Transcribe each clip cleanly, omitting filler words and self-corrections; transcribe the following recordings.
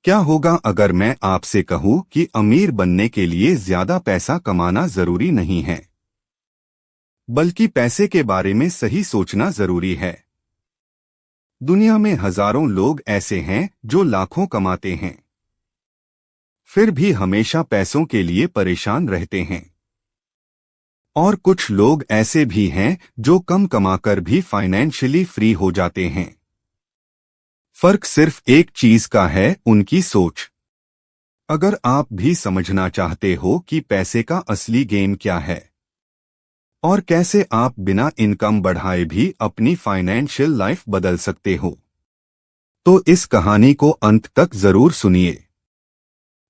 क्या होगा अगर मैं आपसे कहूं कि अमीर बनने के लिए ज्यादा पैसा कमाना जरूरी नहीं है, बल्कि पैसे के बारे में सही सोचना जरूरी है। दुनिया में हजारों लोग ऐसे हैं जो लाखों कमाते हैं, फिर भी हमेशा पैसों के लिए परेशान रहते हैं। और कुछ लोग ऐसे भी हैं जो कम कमाकर भी फाइनेंशियली फ्री हो जाते हैं। फर्क सिर्फ एक चीज का है, उनकी सोच। अगर आप भी समझना चाहते हो कि पैसे का असली गेम क्या है और कैसे आप बिना इनकम बढ़ाए भी अपनी फाइनेंशियल लाइफ बदल सकते हो, तो इस कहानी को अंत तक जरूर सुनिए।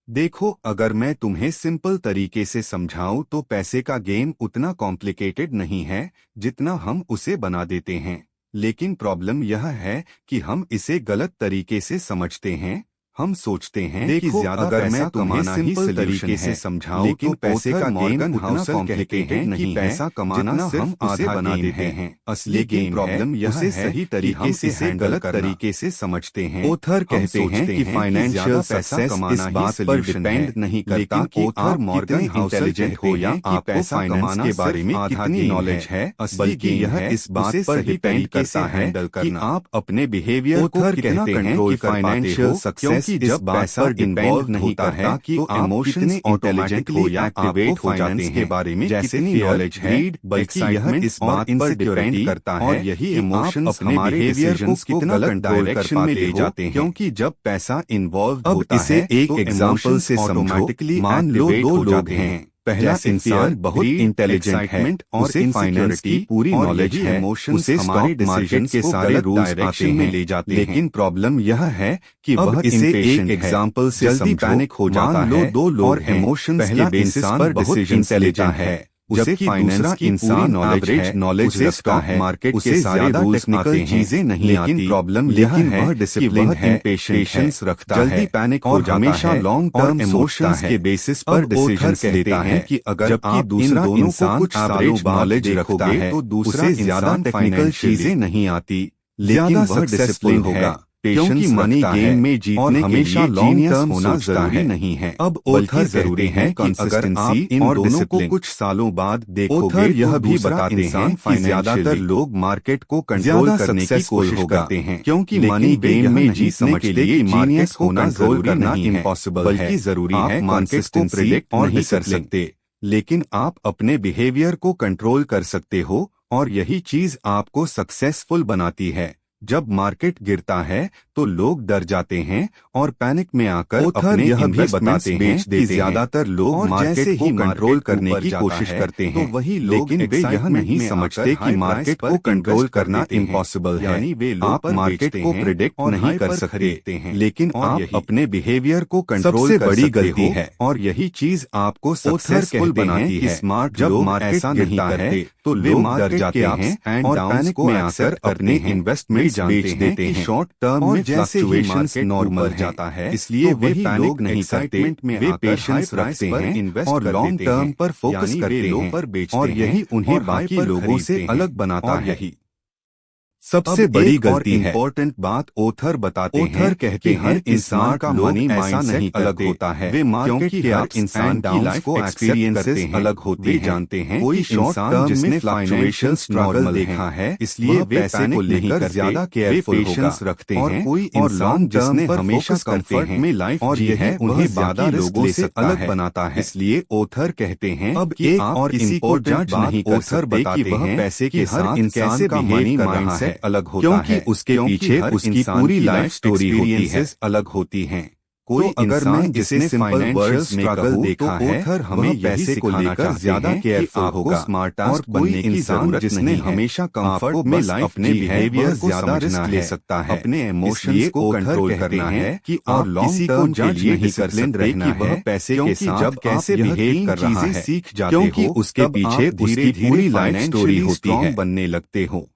देखो, अगर मैं तुम्हें सिंपल तरीके से समझाऊं तो पैसे का गेम उतना कॉम्प्लिकेटेड नहीं है जितना हम उसे बना देते हैं। लेकिन प्रॉब्लम यह है कि हम इसे गलत तरीके से समझते हैं। हम सोचते हैं कि ज्यादा अगर मैं तुम्हें सिंपल तरीके से समझाऊं, लेकिन तो पैसे का गेम उतना कॉम्प्लिकेटेड नहीं है। पैसा कमाना हम आधे बना देते हैं, असली गेम प्रॉब्लम यह है सही तरीके से गलत तरीके से समझते हैं। ओथर कहते हैं कि फाइनेंशियल सक्सेस इस बात पर डिपेंड नहीं करता कि आप मॉर्गन इंटेलिजेंट हो या आपको फाइनेंस के बारे में कितनी नॉलेज है, बल्कि यह इस बात पर डिपेंड करता है कि आप अपने बिहेवियर को कितना कंट्रोल कर पाते हो। सक्सेस जब पैसा इन्वॉल्व नहीं करता कि तो इमोशंस ऑटोमेटिकली एक्टिवेट हो जाते हैं के बारे में जैसे नॉलेज है, बल्कि यह इस बात पर डिपेंड करता है और यही इमोशंस हमारे बिहेवियर को कितना कंट्रोल कर पाते जाते हैं। क्योंकि जब पैसा इन्वॉल्व होता है, एक एग्जांपल से समझो। मान लो दो लोग हैं, पहला इंसान बहुत इंटेलिजेंट है, उसे फाइनेंस की पूरी नॉलेज है, उसे स्टॉक मार्केट के सारे रूल्स आते में ले जाते हैं। लेकिन प्रॉब्लम यह है कि वह इसे एक एग्जांपल से जल्दी पैनिक हो जाता है। लो दो लोग इमोशंस के बेसिस पर डिसीजंस लेता है, जबकि दूसरा इंसान नॉलेज रखता है, मार्केट के सारे रूल्स आते हैं, चीजें नहीं आती। लेकिन प्रॉब्लम यह है कि वह पेशेंस रखता है, जल्दी पैनिक हो जाता है, हमेशा लॉन्ग टर्म इमोशंस के बेसिस पर डिसीजंस लेता है। कि अगर आप दूसरा इंसान कुछ सालों बाद देखोगे तो दूसरा ज्यादा टेक्निकल चीजें नहीं आती, लेकिन वह डिसिप्लिन होगा, क्योंकि मनी गेम में जीतने के लिए लॉन्ग टर्म होना जरूरी नहीं है। अब ओथर जरूरी है कि अगर आप इन दोनों को कुछ सालों बाद देखोगे, यह भी बताते हैं कि ज्यादातर लोग मार्केट को कंट्रोल करने की कोशिश करते हैं, क्योंकि मनी गेम में जीतने के लिए मार्केट को कंट्रोल करना इम्पॉसिबल है, बल्कि जरूरी है मार्केट को प्रेडिक्ट नहीं कर सकते, लेकिन आप अपने बिहेवियर को कंट्रोल कर सकते हो, और यही चीज आपको सक्सेसफुल बनाती है। जब मार्केट गिरता है तो लोग डर जाते हैं और पैनिक में आकर अपने यह भी बताते हैं कि ज्यादातर लोग मार्केट को कंट्रोल करने की कोशिश करते हैं, तो वही लोग, लेकिन वे यह नहीं समझते कि मार्केट को कंट्रोल करना इम्पॉसिबल है। आप मार्केट को प्रेडिक्ट नहीं कर सकते, लेकिन आप अपने बिहेवियर को कंट्रोल कर सकते हो। सबसे बड़ी गलती है, और यही चीज आपको सक्सेसफुल बनाती है। स्मार्ट जब मार्केट नहीं करते तो लोग डर जाते हैं और पैनिक में आकर अपने इन्वेस्टमेंट बेच देते हैं। शॉर्ट टर्म में फ्लक्चुएशंस नॉर्मल जाता है, इसलिए वे पैनिक नहीं करते, वे पेशेंस रखते हैं और लॉन्ग टर्म पर फोकस करते हैं, और यही उन्हें बाकी लोगों से अलग बनाता है। यही सबसे बड़ी गलती है। इम्पोर्टेंट बात ओथर बताते हैं, ओथर कहते हैं हर इंसान का मनी माइंड नहीं अलग होता है। वे मार्केट के हर इंसान की लाइफ को एक्सपीरियंसेस अलग होते हैं, जानते हैं। कोई शॉर्ट टर्म जिसने फ्लक्चुएशंस स्ट्रगल देखा है, इसलिए वे पैसे को लेकर ज्यादा केयरफुल पेशेंस रखते हैं। और कोई इंसान जिसने हमेशा कंफर्ट में लाइफ जी है, उन्हें ज्यादा लोगों से अलग बनाता है। इसलिए ओथर कहते हैं अब एक और इम्पोर्टेंट बात ओथर बताते हैं, पैसे के हर इंसान का मनी माइंडसेट अलग होता है, क्योंकि उसके पीछे उसकी पूरी लाइफ स्टोरी होती है, अलग होती हैं। कोई अगर मैं जिसने फाइनेंशियल स्ट्रगल देखा है, ओथर हमें पैसे को लेकर ज्यादा केयरफुल होगा। स्मार्ट और कोई इंसान जिसने हमेशा कंफर्ट में लाइफ अपने बिहेवियर ज्यादा रिस्क ले सकता है, अपने इमोशंस को कंट्रोल करना है कि और लॉन्ग टर्म जज नहीं कर सकते कि वह पैसे के साथ जब कैसे बिहेव कर रहा है, सीख जाते हो, क्योंकि उसके पीछे उसकी पूरी लाइफ स्टोरी होती है, बनने लगते हो।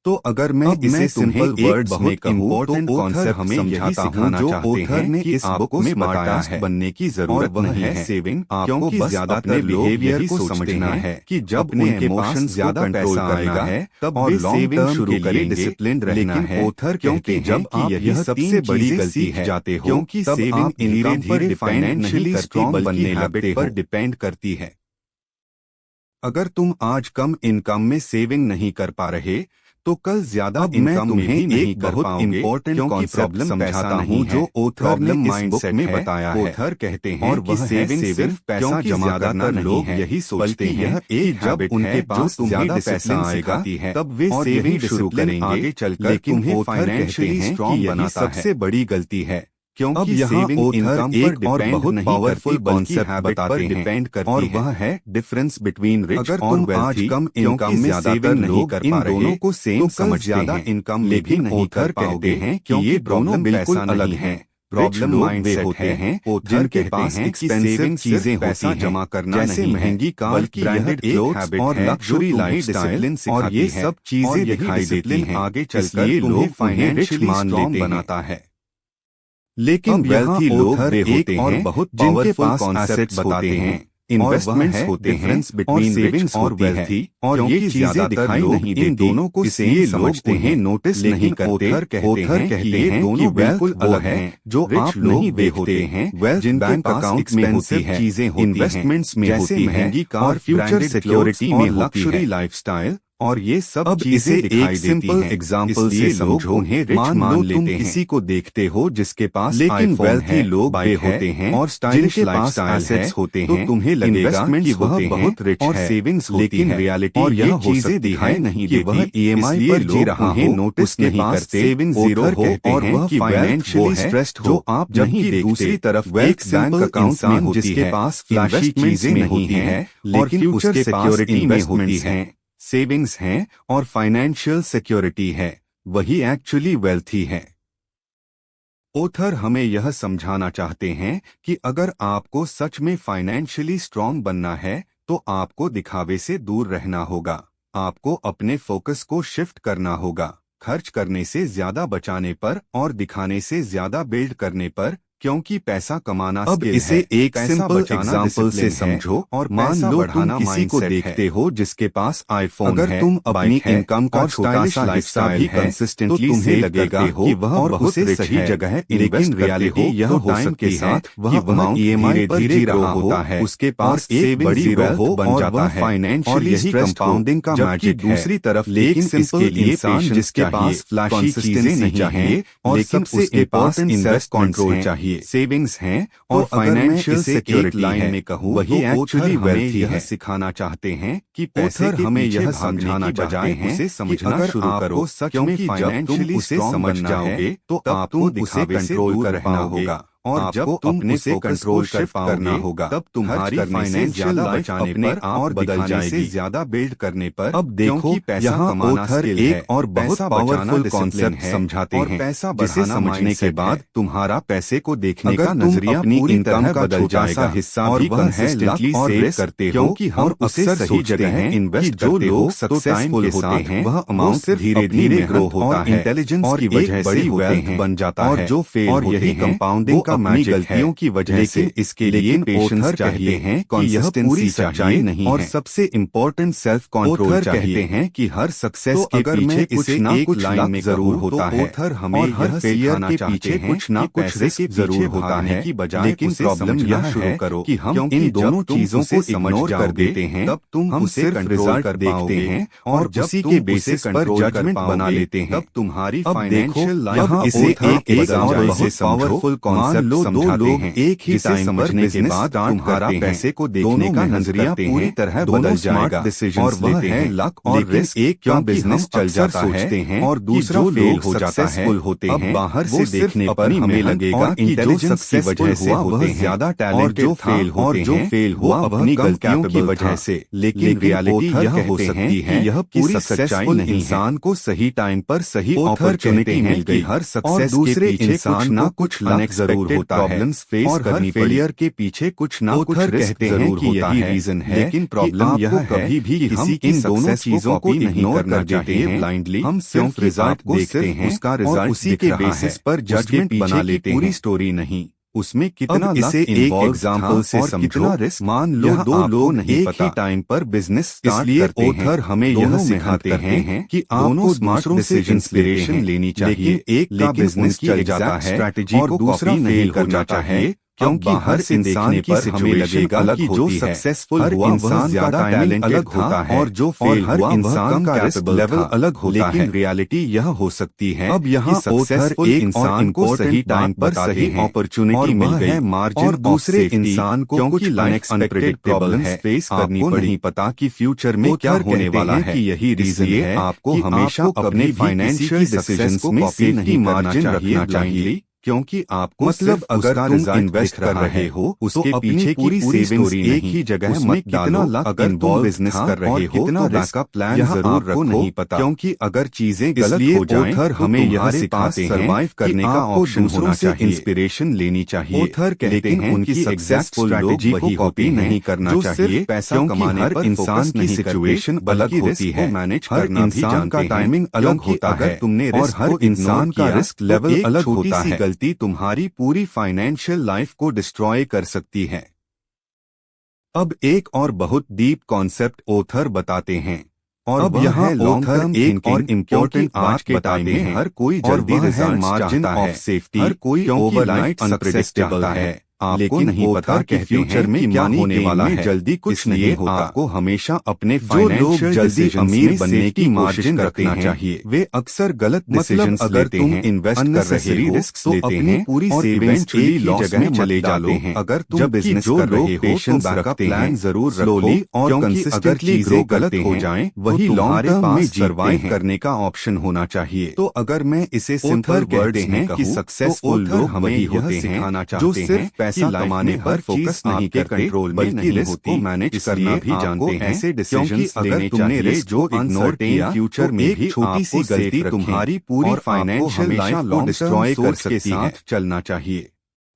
तो अगर मैं इसे सिंपल वर्ड्स में कहूँ तो कॉन्सेप्ट हमें यही सिखाना चाहते हैं कि इस बुक में बताया है बनने की जरूरत नहीं है सेविंग, क्योंकि ज्यादातर बिहेवियर को समझना है कि जब उनके पास ज्यादा पैसा आएगा है तब वे सेविंग शुरू करेंगे, डिसिप्लिन्ड रहना है। ऑथर कहते हैं जब आप यह सबसे बड़ी गलती है जाते हो क्योंकि सेविंग इनकम पर फाइनेंशियली स्ट्रॉन्ग बनने लगते पर डिपेंड करती है। अगर तुम आज कम इनकम में सेविंग नहीं कर पा रहे तो कल ज्यादा इनकम में भी नहीं कर पाओगे, इम्पोर्टेंट कॉन्सेप्ट समझाता हूँ जो ऑथर ने इस बुक में बताया है। ऑथर कहते हैं और वह सेविंग सिर्फ पैसा जमा करना नहीं है, यही सोचते हैं कि जब उनके पास ज्यादा पैसा आएगा तब वे सेविंग शुरू करेंगे आगे चलकर, लेकिन ऑथर कहते हैं कि यही सबसे बड़ी गलती है क्योंकि यहाँ ऑथर एक और बहुत पावरफुल कॉन्सेप्ट बताते हैं और वह है डिफरेंस बिटवीन रिच और वेल्थी। कम इनकम में ज्यादातर नहीं कर पा रहे दोनों को सेम समझ ज्यादा इनकम लेकिन ऑथर कहते हैं कि ये दोनों बिल्कुल अलग हैं। प्रॉब्लम माइंडसेट होते हैं जिनके पास एक्सपेंसिव चीजें पैसा जमा करना जैसे महंगी कार, ब्रांडेड क्लोथ्स और लग्जरी लाइफस्टाइल, और ये सब चीजें दिखाई देती हैं आगे चलकर लोग फाइनेंशियली स्ट्रॉन्ग बनाता है। लेकिन वेल्थी लोग वे होते हैं बहुत जिनके पास एसेट्स बताते हैं, इन्वेस्टमेंट्स होते हैं बिटवीन सेविंग्स और वेल्थी, और ये चीजें दिखाई नहीं देती, इन दोनों को सेम समझते हैं, नोटिस नहीं करते। ऑथर कहते हैं दोनों बिल्कुल अलग हैं, जो आप नहीं देखते हैं। वेल्थ बैंक अकाउंट में होती है, चीजें इन्वेस्टमेंट्स में होती है, महंगी कार, फ्यूचर सिक्योरिटी में, लग्जरी लाइफस्टाइल, और ये सब चीजें एक सिंपल एग्जांपल से समझो। मान लो तुम किसी को देखते हो जिसके पास लेकिन वेल्थी लोग वे होते हैं और स्टाइलिश लाइफस्टाइल है होते हैं, तो तुम्हें लगेगा कि वह बहुत रिच है, सेविंग्स लेकिन रियलिटी और यह चीजें दिखाई नहीं देती। वह ईएमआई पर जी रहा हो, नोटिस नहीं करते, सेविंग जीरो हो और वह फाइनेंशियली स्ट्रेस्ड हो। आप नहीं देखते दूसरी तरफ एक बैंक अकाउंट में जिसके पास फ्लैशी चीजें नहीं है लेकिन उसके सिक्योरिटी में होती है, सेविंग्स हैं और फाइनेंशियल सिक्योरिटी है, वही एक्चुअली वेल्थी है। ऑथर हमें यह समझाना चाहते हैं कि अगर आपको सच में फाइनेंशियली स्ट्रॉन्ग बनना है तो आपको दिखावे से दूर रहना होगा, आपको अपने फोकस को शिफ्ट करना होगा, खर्च करने से ज्यादा बचाने पर और दिखाने से ज्यादा बिल्ड करने पर, क्योंकि पैसा कमाना अब इसे एक सिंपल एग्जांपल से समझो। और मान लो तुम किसी को देखते हो जिसके पास आईफोन है, अगर तुम अपनी इनकम का छोटा सा लाइफस्टाइल भी कंसिस्टेंटली तो तुम्हें लगेगा कि वह बहुत सही जगह है, लेकिन रियलिटी यह हो सकती है वह अमाउंट ईएमआई पर जी रहा होता है, उसके पास एक बड़ी वेल्थ बन जाता है फाइनेंशियली स्ट्रेस कंपाउंडिंग का मैजिक है। दूसरी तरफ लेकिन इसके लिए इंसान जिसके पास फ्लैशी चीजें नहीं चाहिए और सबसे इंपॉर्टेंट सेल्फ कंट्रोल चाहिए, सेविंग्स हैं और फाइनेंशियल सिक्योरिटी लाइन में कहूँ वही एक्चुअली वेल्थी है। सिखाना चाहते हैं कि पैसे हमें यह समझाना बजाय उसे समझना शुरू करो, क्योंकि जब तुम उसे समझ जाओगे तो आपको उसे कंट्रोल कर रहना होगा, और जब अपने से कंट्रोल शिफ्ट करना होगा तब तुम्हारी फाइनेंशियल लाइफ अपने और बदल जाएगी, ज्यादा बिल्ड करने पर। अब देखो यहाँ ऑथर एक और बहुत पावरफुल कॉन्सेप्ट समझाते हैं, पैसा जिसे समझने के बाद तुम्हारा पैसे को देखने का नजरिया अपनी इनकम का बदल जाएगा। हिस्सा और वह है लक और रिस्क करते हो कि हम उसे सही जगह इन्वेस्ट जो लोग सक्सेसफुल होते हैं वह अमाउंट सिर्फ धीरे-धीरे ग्रो होता है, इंटेलिजेंस की वजह से वेल्थ बन जाता है, और जो फेल होते हैं कंपाउंडिंग अपनी गलतियों की वजह से। इसके लिए पेशेंस चाहिए हैं कि यह पूरी सच्चाई नहीं और सबसे इम्पोर्टेंट सेल्फ कंट्रोल चाहिए हैं कि हर सक्सेस के पीछे कुछ ना कुछ लाइन में जरूर होता है। ऑथर हमें यह फेलियर के पीछे कुछ ना कुछ रिस्क जरूर होता है की बजाय, लेकिन प्रॉब्लम यह है कि हम इन दोनों चीजों को इग्नोर कर देते हैं, तब तुम उसे रिजल्ट देखते हैं और उसी के बेसिस पर जजमेंट बना लेते हैं, तब तुम्हारी फाइनेंशियल लाइफ इसे एक और बहुत पावरफुल कॉन्सेप्ट दो लोग एक ही टाइम समझने के बाद तुम्हारा पैसे को देखने का नजरिया पूरी तरह बदल जाएगा, और वह है लक और रिस्क। एक क्या बिजनेस चल जाता है और दूसरा फेल हो जाता है, होते हैं बाहर से देखने पर हमें लगेगा इंटेलिजेंस की वजह से वह ज्यादा टैलेंटेड था और जो फेल हुआ अपनी गलतियों की वजह से, लेकिन रियलिटी यह हो सकती है यह पूरी सच्चाई नहीं। इंसान को सही टाइम पर सही अपॉर्चुनिटी मिल गई, हर सक्सेस के पीछे कुछ ना कुछ लक जरूर होता है और हर फेलियर के पीछे कुछ ना कुछ रिस्क जरूर होता है, रीजन है, लेकिन प्रॉब्लम यह है कभी भी किसी की इन दोनों चीजों को नहीं करना चाहिए ब्लाइंडली। हम सिर्फ रिजल्ट देखते हैं, उसका रिजल्ट उसी के बेसिस पर जजमेंट बना लेते हैं, पूरी स्टोरी नहीं। उसमें कितना इसे एक एग्जाम्पल से समझो। रिस्क मान लो दो लोग नहीं पता टाइम पर बिजनेस स्टार्ट करते हैं, ऑथर हमें यह सिखाते हैं कि आपको दूसरों से इंस्पिरेशन लेनी चाहिए। एक का बिजनेस चल जाता है स्ट्रैटेजी और दूसरा फेल हो जाता है, क्योंकि हर इंसान की हमें लगेगा कि जो सक्सेसफुल हुआ वह ज्यादा टैलेंट अलग होता है और जो फेल हर इंसान का रिस्क लेवल अलग होता है। रियलिटी यह हो सकती है अब यहाँ सक्सेसफुल एक इंसान को सही टाइम पर सही अपॉर्चुनिटी मिल गई और दूसरे इंसान को कुछ अनएक्सपेक्टेड प्रॉब्लम्स फेस करनी पड़ी। नहीं पता कि फ्यूचर में क्या होने वाला है। यही रीजन है आपको हमेशा अपने फाइनेंशियल डिसीजंस में सेफ्टी मार्जिन रखना चाहिए, क्योंकि आपको मतलब अगर तुम इन्वेस्ट कर रहे हो उसके पीछे पूरी सेविंग्स एक ही जगह मत डालो। अगर तुम बिजनेस कर रहे हो तो बैकअप प्लान जरूर रखो, नहीं पता, क्योंकि अगर चीजें गलत हो जाएं तो हमें यह सिखाते हैं सर्वाइव करने का ऑप्शन होना चाहिए, इंस्पिरेशन लेनी चाहिए। ऑथर कहते हैं उनकी सक्सेसफुल स्ट्रैटेजी को कॉपी नहीं करना चाहिए, पैसा कमाने पर इंसान की सिचुएशन अलग होती है, मैनेज करना भी जानते हैं, टाइमिंग अलग होता है तुमने और हर इंसान का रिस्क लेवल अलग होता है। तुम्हारी पूरी फाइनेंशियल लाइफ को डिस्ट्रॉय कर सकती है। अब एक और बहुत डीप कॉन्सेप्ट ऑथर बताते हैं और अब यहाँ लॉन्ग टर्म एक और इम्पोर्टेंट आज के टाइम में हर कोई जल्दी रिजल्ट मार्जिन ऑफ सेफ्टी, हर कोई ओवरनाइट अनप्रेडिक्टेबल है। आपको नहीं पता कि फ्यूचर में क्या होने वाला है, जल्दी कुछ नहीं होता। आपको हमेशा अपने फाइनेंशियल जल्दी अमीर बनने की मार्जिन रखना चाहिए। वे अक्सर गलत डिसीजंस लेते हैं, इन्वेस्ट कर रहे हो रिस्क लेते हैं पूरी सेविंग्स की लॉस में चले जाते हैं। अगर तुम बिजनेस कर रहे हो तो बैकअप प्लान जरूर रखो और कंसिस्टेंटली ग्रो गलत हो जाएं वही लॉन्ग टर्म में सर्वाइव करने का ऑप्शन होना चाहिए। तो अगर मैं इसे सिंपल वर्ड्स में कहूं कि सक्सेसफुल लोग हमें यह सिखाना चाहते हैं पैसा कमाने पर फोकस नहीं करते, कंट्रोल बल्कि रिस्क को मैनेज करना भी जानते हैं। ऐसे डिसीजंस अगर तुमने रिस्क जो इग्नोर किया फ्यूचर में भी छोटी सी गलती तुम्हारी पूरी फाइनेंशियल लाइफ को डिस्ट्रॉय कर सकती है। चलना चाहिए।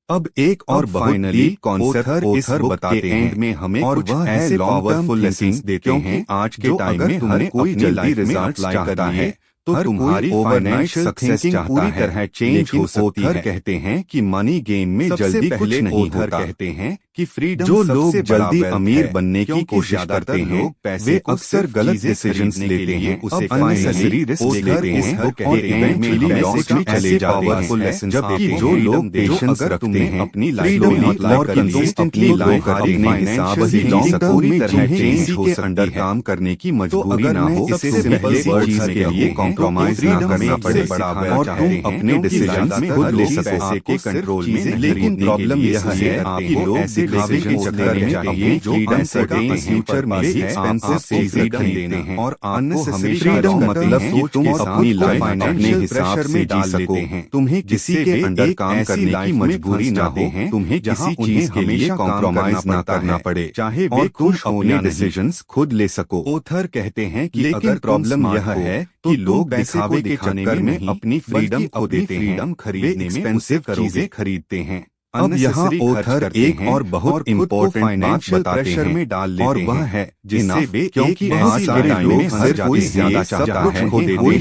अब एक और फाइनली कॉन्सेप्ट ऑथर बताते हैं में हमें और वह ऐसे पावरफुल लेसन्स देते हैं आज के टाइम में हर कोई जल्दी रिजल्ट चाहता है तो तुम्हारी फाइनेंशियल सक्सेस पूरी तरह चेंज हो सकती है। कहते हैं कि मनी गेम में जल्दी कुछ नहीं होता। कहते हैं कि फ्रीडम जो लोग जल्दी अमीर बनने की कोशिश करते हैं वे अक्सर गलत डिसीजंस लेते हैं, उसे अननेसेसरी रिस्क लेते हैं और इवेंचुअली लॉस में चले जाते हैं। जबकि जो लोग पेशेंस रखते हैं अपनी लाइफ और कंसिस्टेंटली लाइफ अपने हिसाब से लॉन्ग टर्म में चेंज के अंडर काम करने की मजबूरी ना हो। इससे सिंपल चीज के लिए कॉम्प्रोमाइज ना करना पड़े और तुम अपने डिसीजंस में खुद ले सको के कंट्रोल में। लेकिन प्रॉब्लम यह है कि लोग दिखावे के चक्कर में चाहिए जो अनसर्टेन फ्यूचर में भी एक्सपेंसिव चीजें खरीदते हैं और अननेसेसरी फ्रीडम मतलब कि तुम अपनी लाइफ अपने हिसाब से जी सको। तुम्हें किसी के अंडर काम करने की मजबूरी ना हो, तुम्हें किसी चीज के लिए कॉम्प्रोमाइज ना करना पड़े, चाहे वे तुम अपने डिसीजंस खुद ले सको। ऑथर कहते हैं कि अगर प्रॉब्लम यह है कि लोग दिखावे के चक्कर में अपनी फ्रीडम खो देते हैं, खरीदने में एक्सपेंसिव चीजें खरीदते हैं। अब यहाँ ऑथर एक और बहुत इम्पोर्टेंट बात बताते हैं और वह है जिससे वे क्योंकि आज के टाइम में हर कोई ज्यादा चाहता है कोई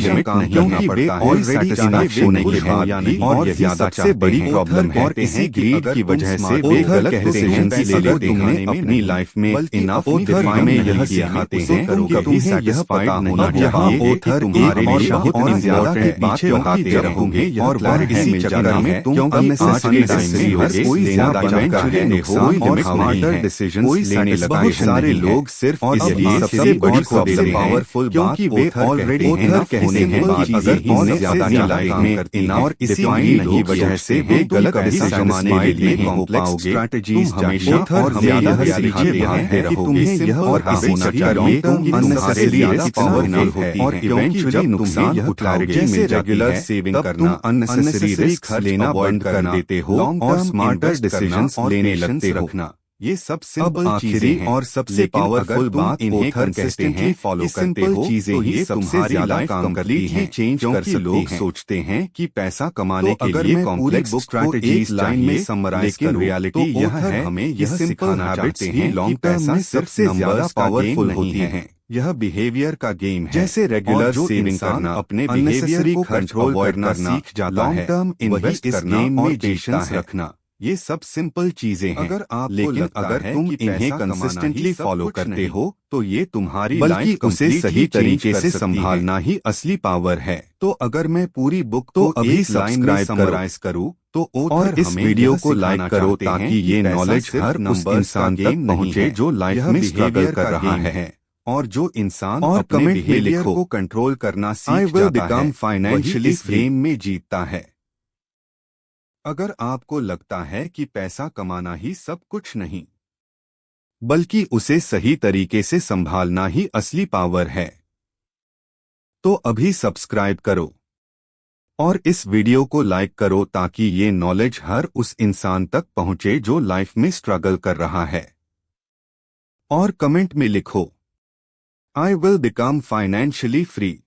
क्योंकि वे ऑलरेडी सेटिस्फाई होने के बाद और यही सबसे बड़ी प्रॉब्लम है। इसी ग्रीड की वजह से वे गलत डिसीजंस लेते तुमने अपनी लाइफ में इनफ डिफाइन में यह सिखाते हैं कभी यह पता होना चाहिए। ऑथर तुम्हारे लिए बहुत ज्यादा के पीछे बताते रहोगे और वह इसी जगह में क्योंकि आज के टाइम में कोई ज्यादा जानकारी नुकसान और स्मार्टर डिसीजंस लेने लगा है। सारे लोग सिर्फ इसलिए सबसे बड़ी प्रॉब्लम पावरफुल क्योंकि वे ऑलरेडी इनफ कहने के बाद अगर तुमने ज्यादा लाइफ में और इसी की वजह से वे गलत डिसीजन लेने के लिए कॉम्प्लेक्स स्ट्रैटेजीज हमेशा और ज्यादा सिखाते हैं। तुम्हें यह और होना चाहिए तुम अननेसेसरी पावरफुल है और इवेंचुअली नुकसान उठाओगे। जैसे रेगुलर सेविंग करना अननेसेसरी रिस्क लेना बंद कर देते हो और स्मार्टर डिसीजंस लेने लगते हो। ये सब सिंपल चीजें हैं और सबसे पावरफुल बात इन्हें कंसिस्टेंटली फॉलो करते हो चीजें तो ये सबसे ज्यादा काम करती हैं चेंज कर सकती हैं। लोग सोचते हैं कि पैसा कमाने के लिए कॉम्प्लेक्स स्ट्रैटेजीज लाइन में समराइज कर रियलिटी यह है हमें यह सिखाना चाहते हैं लॉन्ग पैसा सबसे ज्यादा पावरफुल होती है। यह बिहेवियर का गेम है जैसे रेगुलर सेविंग करना अपने बिहेवियर को कंट्रोल करना सीख जाता है। लॉन्ग टर्म इन्वेस्ट करना और पेशेंस रखना ये सब सिंपल चीजें हैं अगर आप लेकिन अगर तुम इन्हें कंसिस्टेंटली फॉलो करते हो तो ये तुम्हारी बल्कि उसे सही तरीके से संभालना ही असली पावर है। तो अगर मैं पूरी बुक तो अभी सब्सक्राइब समराइज करूं तो और इस वीडियो को लाइक करो ताकि ये नॉलेज हर उस इंसान तक पहुंचे जो लाइफ में स्ट्रगल कर रहा है और जो इंसान और अपने बिहेवियर को कंट्रोल करना सीख जाता है फाइनेंशियली फ्रेम में जीतता है। अगर आपको लगता है कि पैसा कमाना ही सब कुछ नहीं बल्कि उसे सही तरीके से संभालना ही असली पावर है तो अभी सब्सक्राइब करो और इस वीडियो को लाइक करो ताकि ये नॉलेज हर उस इंसान तक पहुंचे जो लाइफ में स्ट्रगल कर रहा है। और कमेंट में लिखो I will become financially free.